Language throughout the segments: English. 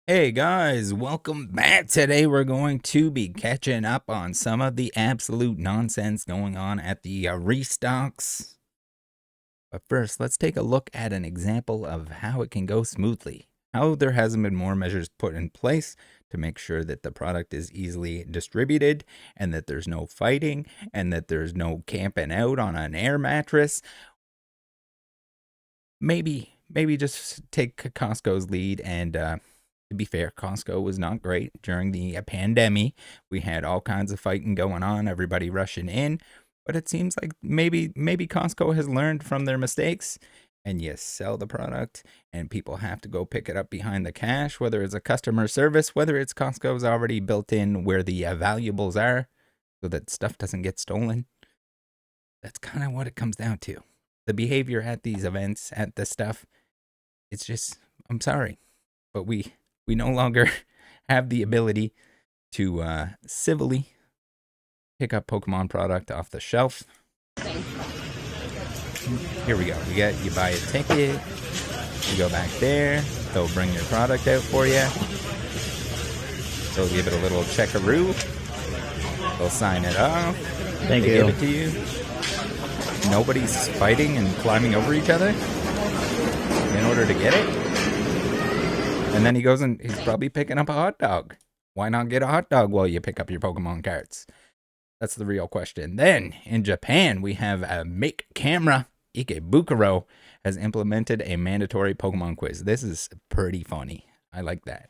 Hey guys, welcome back. Today we're going to be catching up on some of the absolute nonsense going on at the restocks. But first, let's take a look at an example of how it can go smoothly. How there hasn't been more measures put in place to make sure that the product is easily distributed and that there's no fighting and that there's no camping out on an air mattress. Maybe just take Costco's lead and to be fair, Costco was not great during the pandemic. We had all kinds of fighting going on, everybody rushing in, but it seems like maybe Costco has learned from their mistakes and you sell the product and people have to go pick it up behind the cash, whether it's a customer service, whether it's Costco's already built in where the valuables are so that stuff doesn't get stolen. That's kind of what it comes down to. The behavior at these events, at the stuff, it's just, I'm sorry, but we no longer have the ability to civilly pick up Pokemon product off the shelf. Here we go. You buy a ticket, you go back there, they'll bring your product out for you. They'll give it a little checkaroo. They'll sign it off. Thank they you. give it to you. Nobody's fighting and climbing over each other in order to get it. And then he goes and he's probably picking up a hot dog. Why not get a hot dog while you pick up your Pokemon cards? That's the real question. Then, in Japan, we have a Make Camera. Ikebukuro has implemented a mandatory Pokemon quiz. This is pretty funny. I like that.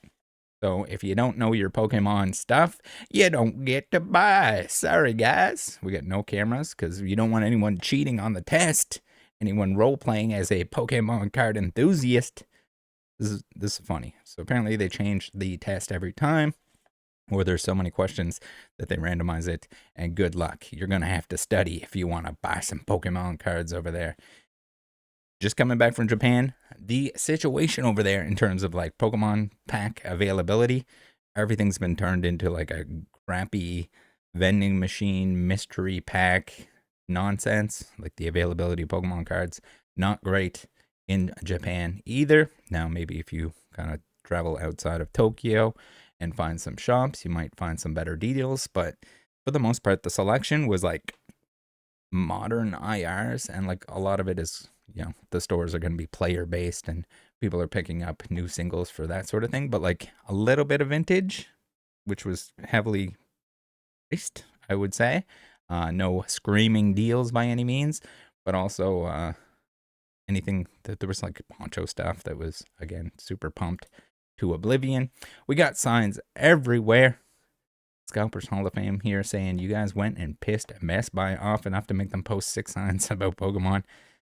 So, if you don't know your Pokemon stuff, you don't get to buy. Sorry, guys. We got no cameras because you don't want anyone cheating on the test. Anyone role-playing as a Pokemon card enthusiast. This is funny. So apparently they change the test every time, or there's so many questions that they randomize it, and good luck. You're going to have to study if you want to buy some Pokemon cards over there. Just coming back from Japan, the situation over there in terms of like Pokemon pack availability, everything's been turned into like a crappy vending machine mystery pack nonsense. Like the availability of Pokemon cards, not great in Japan either. Now, maybe if you kind of travel outside of Tokyo and find some shops, you might find some better deals. But for the most part, the selection was like modern IRs, and like a lot of it is, the stores are going to be player based and people are picking up new singles for that sort of thing. But like a little bit of vintage, which was heavily priced, I would say. No screaming deals by any means, but also anything that there was like poncho stuff that was, again, super pumped to oblivion. We got signs everywhere. Scalpers Hall of Fame here saying you guys went and pissed Best Buy off enough to make them post 6 signs about Pokemon.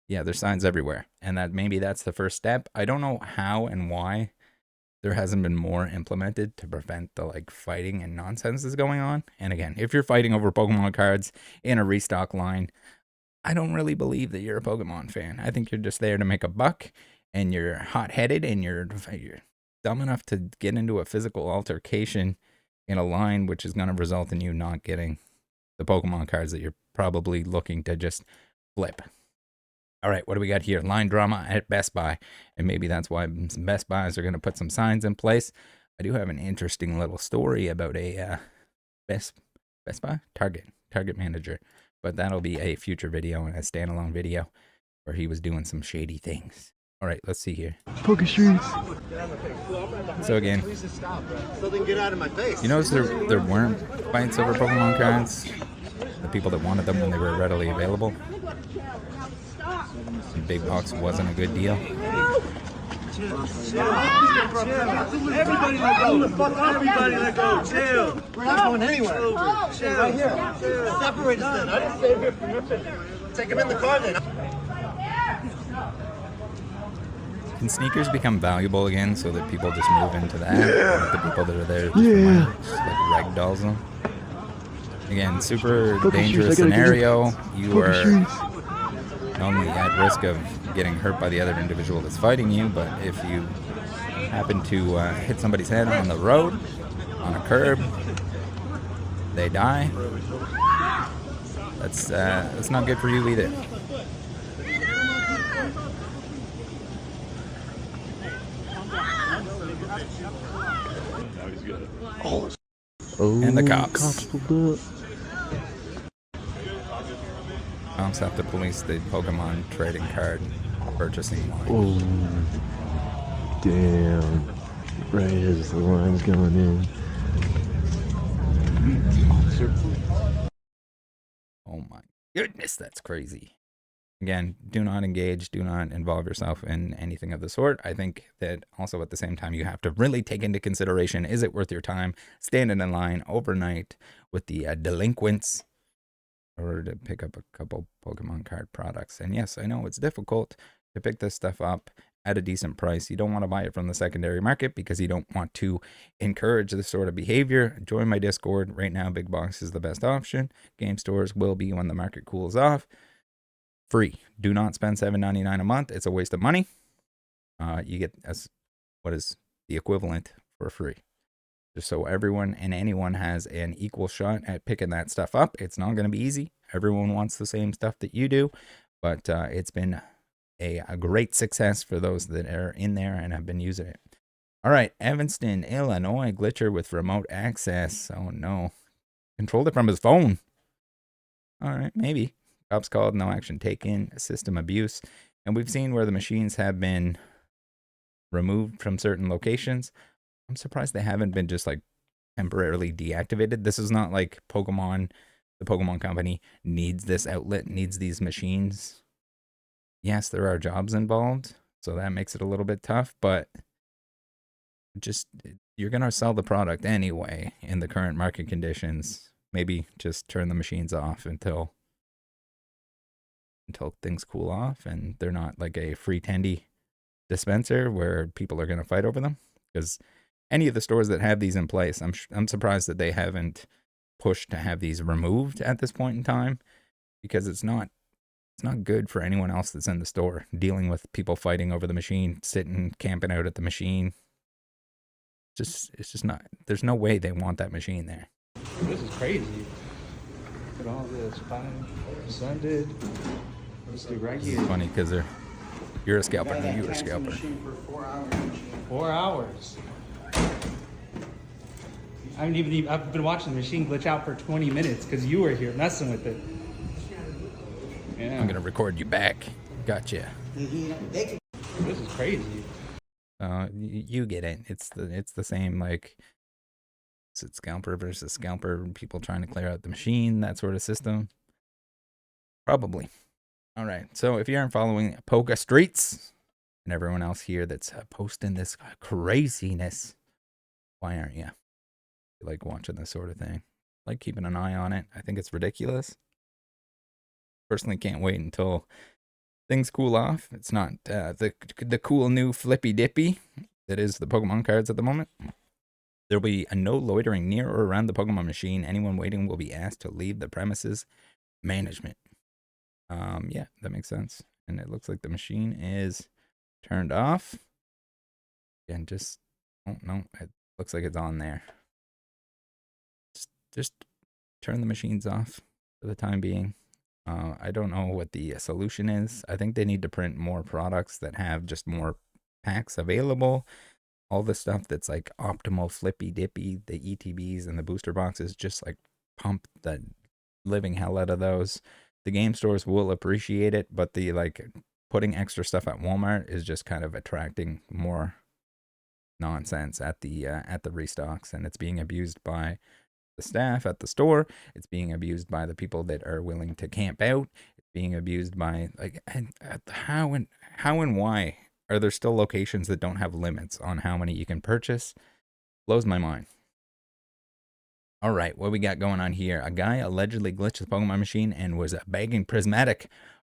Yeah, there's signs everywhere. And that's the first step. I don't know how and why there hasn't been more implemented to prevent the like fighting and nonsense that's going on. And again, if you're fighting over Pokemon cards in a restock line, I don't really believe that you're a Pokemon fan. I think you're just there to make a buck, and you're hot-headed, and you're dumb enough to get into a physical altercation in a line, which is going to result in you not getting the Pokemon cards that you're probably looking to just flip. All right, what do we got here? Line drama at Best Buy, and maybe that's why some Best Buys are going to put some signs in place. I do have an interesting little story about a Best Buy Target manager. But that'll be a future video and a standalone video where he was doing some shady things. All right, let's see here. Poke streets. So again, you notice there weren't fights over Pokemon cards. The people that wanted them when they were readily available. The big box wasn't a good deal. Everybody let go. Everybody let go. Chill. We're not going anywhere. Chill. Right here. Separate us then. I didn't say here for take him in the car then. Can sneakers become valuable again so that people just move into that? Like the people that are there just like ragdolls them. Again, super dangerous scenario. You are not only at risk of getting hurt by the other individual that's fighting you, but if you happen to hit somebody's head on the road, on a curb, they die. That's not good for you either. Oh, And the cops. Cops pulled up. Cops have to police the Pokemon trading card purchasing line. Oh, damn. Right as the line's going in. Oh my goodness, that's crazy. Again, do not engage, do not involve yourself in anything of the sort. I think that also at the same time, you have to really take into consideration, is it worth your time standing in line overnight with the delinquents in order to pick up a couple Pokemon card products? And yes, I know it's difficult to pick this stuff up at a decent price. You don't want to buy it from the secondary market because you don't want to encourage this sort of behavior. Join my Discord right now. Big box is the best option. Game stores will be when the market cools off. Free. Do not spend $7.99 a month. It's a waste of money. You get what is the equivalent for free. Just so everyone and anyone has an equal shot at picking that stuff up. It's not going to be easy. Everyone wants the same stuff that you do, but it's been a great success for those that are in there and have been using it. All right, Evanston, Illinois, glitcher with remote access. Oh no, controlled it from his phone. All right, maybe. Cops called, no action taken, system abuse. And we've seen where the machines have been removed from certain locations. I'm surprised they haven't been just like temporarily deactivated. This is not like Pokemon, the Pokemon company needs this outlet, needs these machines. Yes, there are jobs involved, so that makes it a little bit tough, but just, you're going to sell the product anyway in the current market conditions. Maybe just turn the machines off until things cool off and they're not like a free tendy dispenser where people are going to fight over them. Because any of the stores that have these in place, I'm surprised that they haven't pushed to have these removed at this point in time, because it's not good for anyone else that's in the store dealing with people fighting over the machine, sitting camping out at the machine. It's just not, there's no way they want that machine there. This is crazy. Look at all this. Sunday. Let's do right here. It's funny because you're a scalper and you're a scalper. 4 hours. I've been watching the machine glitch out for 20 minutes because you were here messing with it. Yeah. I'm gonna record you back. Gotcha. This is crazy. You get it. It's the same, like, is it scalper versus scalper, people trying to clear out the machine, that sort of system? Probably. All right. So if you aren't following Poke Streets and everyone else here that's posting this craziness, why aren't you? You like watching this sort of thing? Like keeping an eye on it. I think it's ridiculous. Personally, can't wait until things cool off. It's not the cool new flippy dippy that is the Pokemon cards at the moment. There'll be a no loitering near or around the Pokemon machine. Anyone waiting will be asked to leave the premises. Management. Yeah, that makes sense. And it looks like the machine is turned off. And just, oh no, it looks like it's on there. Just turn the machines off for the time being. I don't know what the solution is. I think they need to print more products that have just more packs available. All the stuff that's like optimal flippy dippy, the ETBs and the booster boxes, just like pump the living hell out of those. The game stores will appreciate it, but the like putting extra stuff at Walmart is just kind of attracting more nonsense at the restocks, and it's being abused by the staff at the store. It's being abused by the people that are willing to camp out. It's being abused by, like, how and why are there still locations that don't have limits on how many you can purchase? Blows my mind. All right, what we got going on here? A guy allegedly glitched the Pokemon machine and was bagging prismatic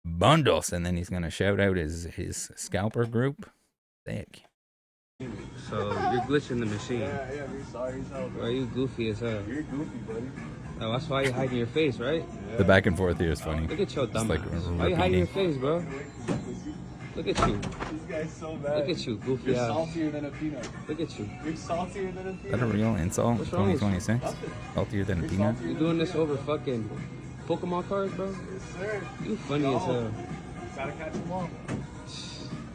bundles, and then he's gonna shout out his scalper group. Thick. So you're glitching the machine. Yeah, you're sorry yourself. Why are you goofy as hell? You're goofy, buddy. Oh, that's why you're hiding your face, right? The back and forth here is funny. Look at your dumb like ass. Why are you hiding your face, bro? Look at you. This guy's so bad. Look at you, goofy You're ass. saltier than a peanut. Look at you. You're saltier than a peanut. Is that a real insult? What's wrong with you? 2026? Saltier than a peanut? You doing this over fucking Pokemon cards, bro? Yes, sir. You funny as hell. Gotta catch them all.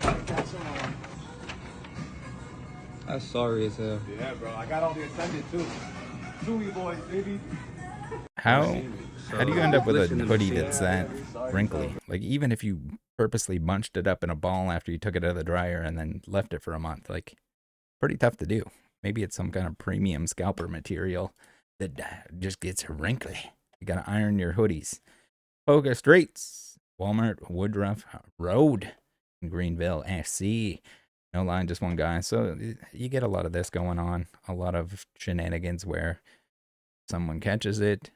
Gotta catch them all. That's sorry as hell. Yeah, bro. I got all the attended too. Chewy boys, baby. How do you end up with a Listening to hoodie shit. that's that wrinkly? Like, even if you purposely bunched it up in a ball after you took it out of the dryer and then left it for a month, like, pretty tough to do. Maybe it's some kind of premium scalper material that just gets wrinkly. You gotta iron your hoodies. Polka Streets, Walmart, Woodruff Road in Greenville, SC. No line, just one guy. So you get a lot of this going on. A lot of shenanigans where someone catches it.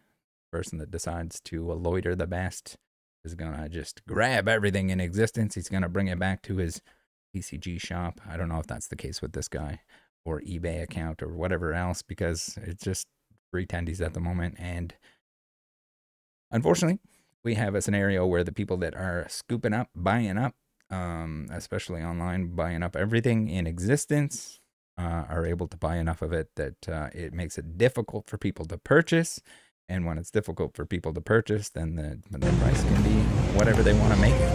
Person that decides to loiter the best is gonna just grab everything in existence. He's gonna bring it back to his PCG shop. I don't know if that's the case with this guy or eBay account or whatever else, because it's just free tendies at the moment. And unfortunately, we have a scenario where the people that are scooping up, buying up, especially online, buying up everything in existence, are able to buy enough of it that it makes it difficult for people to purchase. And when it's difficult for people to purchase, then the price can be whatever they want to make it.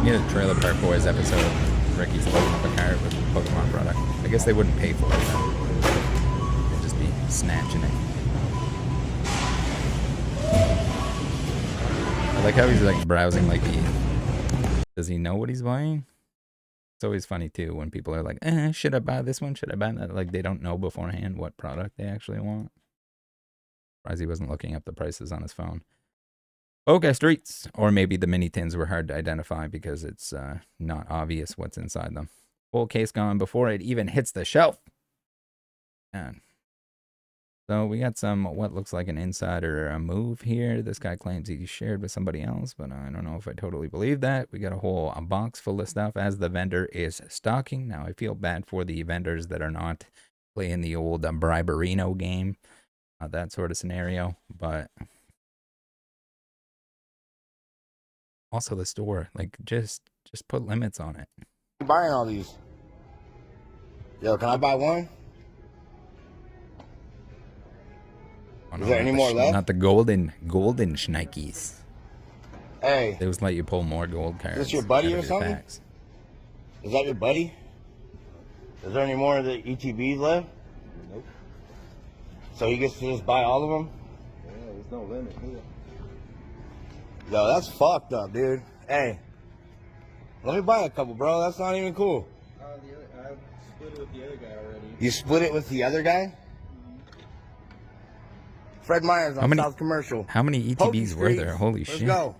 You know, the Trailer Park Boys episode, Ricky's loading up a cart with Pokemon product. I guess they wouldn't pay for it, though. They'd just be snatching it. I like how he's like browsing like does he know what he's buying? It's always funny too when people are like, should I buy this one? Should I buy that? Like they don't know beforehand what product they actually want. Surprised he wasn't looking up the prices on his phone. Okay, Streets. Or maybe the mini tins were hard to identify because it's not obvious what's inside them. Full case gone before it even hits the shelf. Man. So we got some what looks like an insider move here. This guy claims he shared with somebody else, but I don't know if I totally believe that. We got a whole box full of stuff as the vendor is stocking. Now I feel bad for the vendors that are not playing the old briberino game, that sort of scenario. But also the store, like just put limits on it. I'm buying all these. Yo, can I buy one? Oh, no, is there any more left? Not the golden schnikes. Hey. They just let you pull more gold cards. Is this your buddy or something? Packs. Is that your buddy? Is there any more of the ETBs left? Nope. So he gets to just buy all of them? Yeah, there's no limit here. Yo, that's fucked up, dude. Hey. Let me buy a couple, bro. That's not even cool. I split it with the other guy already. You split it with the other guy? Fred Myers on South Commercial. How many ETBs were there? Holy Let's shit. go.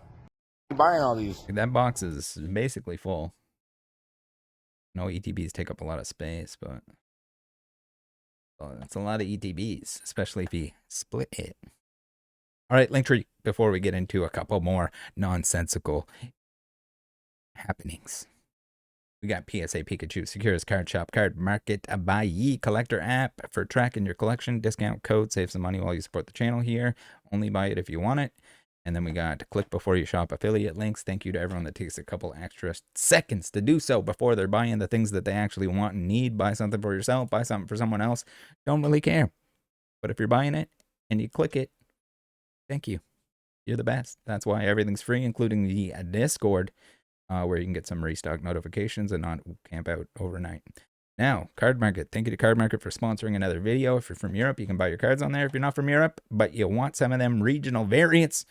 I'm buying all these. That box is basically full. No, ETBs take up a lot of space, but that's a lot of ETBs, especially if you split it. All right, Linktree, before we get into a couple more nonsensical happenings. We got PSA Pikachu, Secures Card Shop, Card Market, a Buyee collector app for tracking your collection. Discount code, save some money while you support the channel here. Only buy it if you want it. And then we got click before you shop affiliate links. Thank you to everyone that takes a couple extra seconds to do so before they're buying the things that they actually want and need. Buy something for yourself, buy something for someone else. Don't really care. But if you're buying it and you click it, thank you. You're the best. That's why everything's free, including the Discord, where you can get some restock notifications and not camp out overnight. Now, Card Market. Thank you to Card Market for sponsoring another video. If you're from Europe, you can buy your cards on there. If you're not from Europe, but you want some of them regional variants,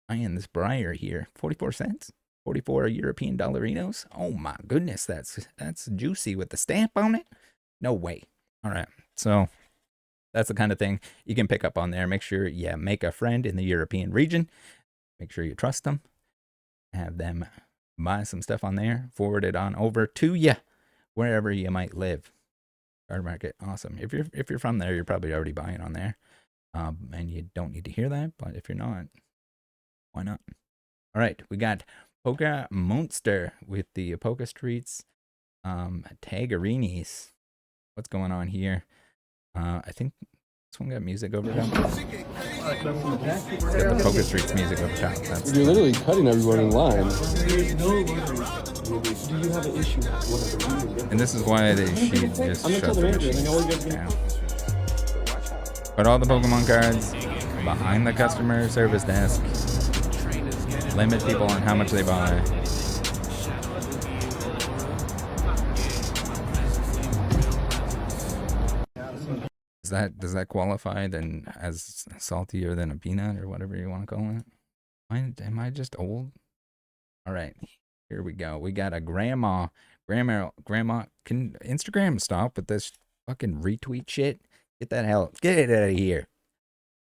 buying this Briar here, 44 cents, 44 European dollarinos. Oh my goodness, that's juicy with the stamp on it. No way. All right, so that's the kind of thing you can pick up on there. Make sure you make a friend in the European region. Make sure you trust them. Have them buy some stuff on there. Forward it on over to you, wherever you might live. Card Market, awesome. If you're from there, you're probably already buying on there, and you don't need to hear that. But if you're not, why not? All right, we got Polka Monster with the Polka Streets Tagarinis. What's going on here? I think this one got music overdone. It's got the Polka Streets music over top. You're literally cutting everyone in line. And this is why she just shut the machine down. But all the Pokemon cards, behind the customer service desk. Limit people on how much they buy. Does that qualify then as saltier than a peanut or whatever you want to call it? Am I just old? All right, here we go. We got a grandma. Can Instagram stop with this fucking retweet shit? Get it out of here.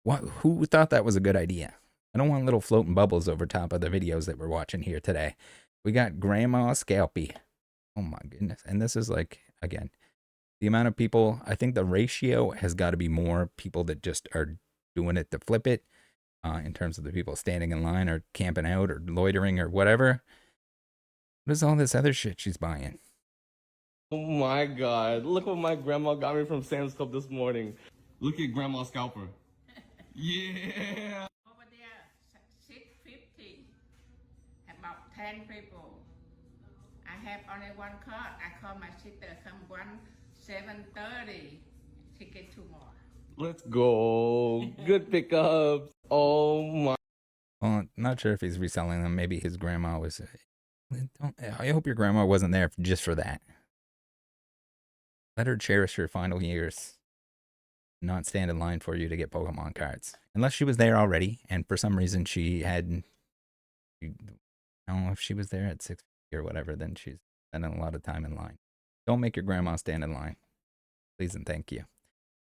Who thought that was a good idea? I don't want little floating bubbles over top of the videos that we're watching here today. We got Grandma Scalpy. Oh my goodness. And this is like, again, the amount of people, I think the ratio has got to be more people that just are doing it to flip it in terms of the people standing in line or camping out or loitering or whatever. What is all this other shit she's buying? Oh my god, look what my grandma got me from Sam's Club this morning. Look at Grandma Scalper. Yeah! Over there, 650. About 10 people. I have only one card. I call my sister, come 7:30. Ticket 2 more. Let's go. Good pickups. Oh my. Well, not sure if he's reselling them. Maybe his grandma was. I hope your grandma wasn't there just for that. Let her cherish her final years. Not stand in line for you to get Pokemon cards. Unless she was there already, and for some reason she had. I don't know if she was there at 6 or whatever, then she's spending a lot of time in line. Don't make your grandma stand in line. Please and thank you.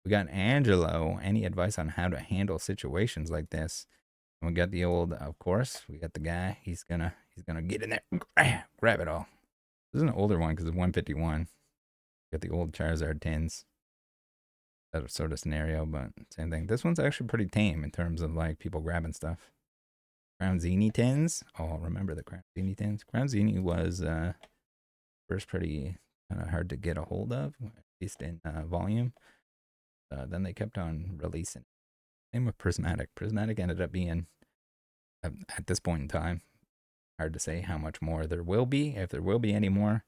We got Angelo. Any advice on how to handle situations like this? And we got the old, of course, we got the guy. He's gonna get in there, grab it all. This is an older one because it's 151. Got the old Charizard tins. That sort of scenario, but same thing. This one's actually pretty tame in terms of like people grabbing stuff. Crown Zini tins. Oh, remember the Crown Zini tins? Crown Zini was first pretty kind of hard to get a hold of, at least in volume. Then they kept on releasing. Same with Prismatic. Prismatic ended up being, at this point in time, hard to say how much more there will be, if there will be any more.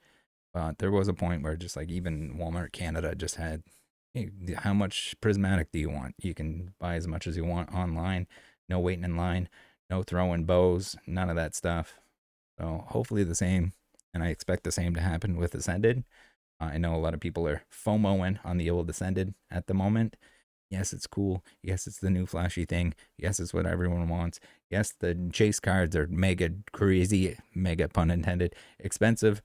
But there was a point where just like even Walmart Canada just had, hey, how much Prismatic do you want? You can buy as much as you want online. No waiting in line. No throwing bows. None of that stuff. So hopefully the same, and I expect the same to happen with Ascended. I know a lot of people are FOMOing on the old Ascended at the moment. Yes, it's cool. Yes, it's the new flashy thing. Yes, it's what everyone wants. Yes, the chase cards are mega crazy, mega pun intended, expensive.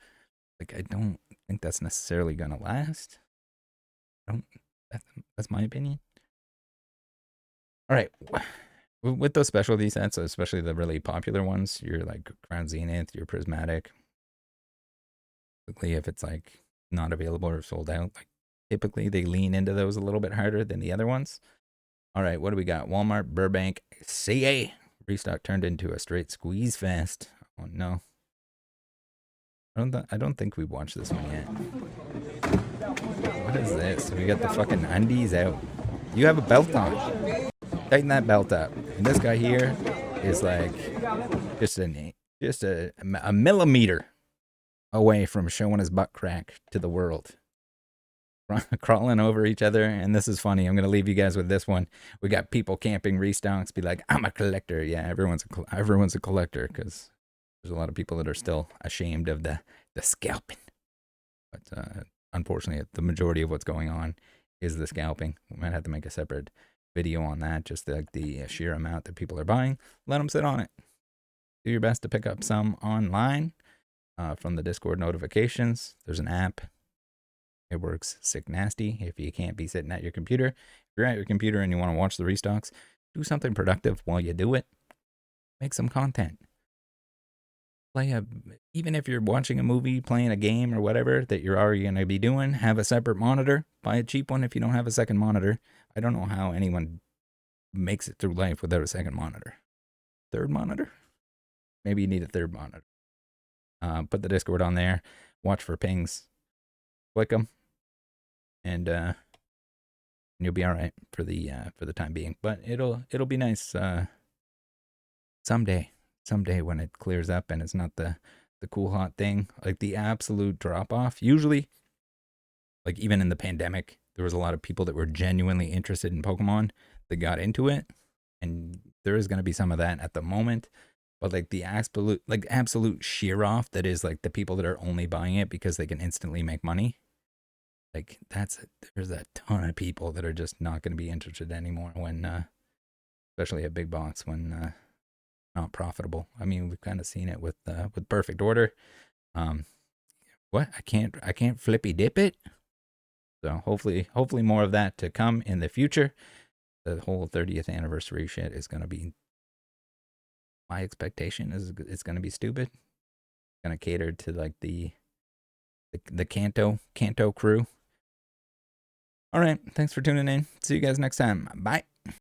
Like, I don't think that's necessarily going to last. That's my opinion. All right. With those specialty sets, especially the really popular ones, you're like Crown Zenith, your Prismatic. Typically, if it's like not available or sold out, like typically they lean into those a little bit harder than the other ones. All right, what do we got? Walmart Burbank CA restock turned into a straight squeeze fest. Oh no, I don't think we've watched this one yet. What is this? We got the fucking undies out. You have a belt on. Tighten that belt up. And this guy here is like just a millimeter away from showing his butt crack to the world. Crawling over each other, and this is funny. I'm going to leave you guys with this one. We got people camping restocks, be like, I'm a collector. Yeah, everyone's a collector, because there's a lot of people that are still ashamed of the scalping. But unfortunately, the majority of what's going on is the scalping. We might have to make a separate video on that, just like the sheer amount that people are buying. Let them sit on it. Do your best to pick up some online. From the Discord notifications. There's an app. It works sick nasty if you can't be sitting at your computer. If you're at your computer and you want to watch the restocks, do something productive while you do it. Make some content. Even if you're watching a movie, playing a game or whatever that you're already going to be doing, have a separate monitor. Buy a cheap one if you don't have a second monitor. I don't know how anyone makes it through life without a second monitor. Third monitor? Maybe you need a third monitor. Put the Discord on there. Watch for pings. Click them, and you'll be all right for the time being. But it'll be nice someday when it clears up and it's not the cool hot thing, like the absolute drop off. Usually, like even in the pandemic, there was a lot of people that were genuinely interested in Pokemon that got into it. and there is going to be some of that at the moment. But like the absolute sheer off that is like the people that are only buying it because they can instantly make money. Like there's a ton of people that are just not going to be interested anymore when, especially at big box when not profitable. I mean, we've kind of seen it with Perfect Order. What I can't flippy dip it. So hopefully more of that to come in the future. The whole 30th anniversary shit is going to be, my expectation is it's going to be stupid. It's going to cater to like the Kanto crew. All right, thanks for tuning in. See you guys next time. Bye.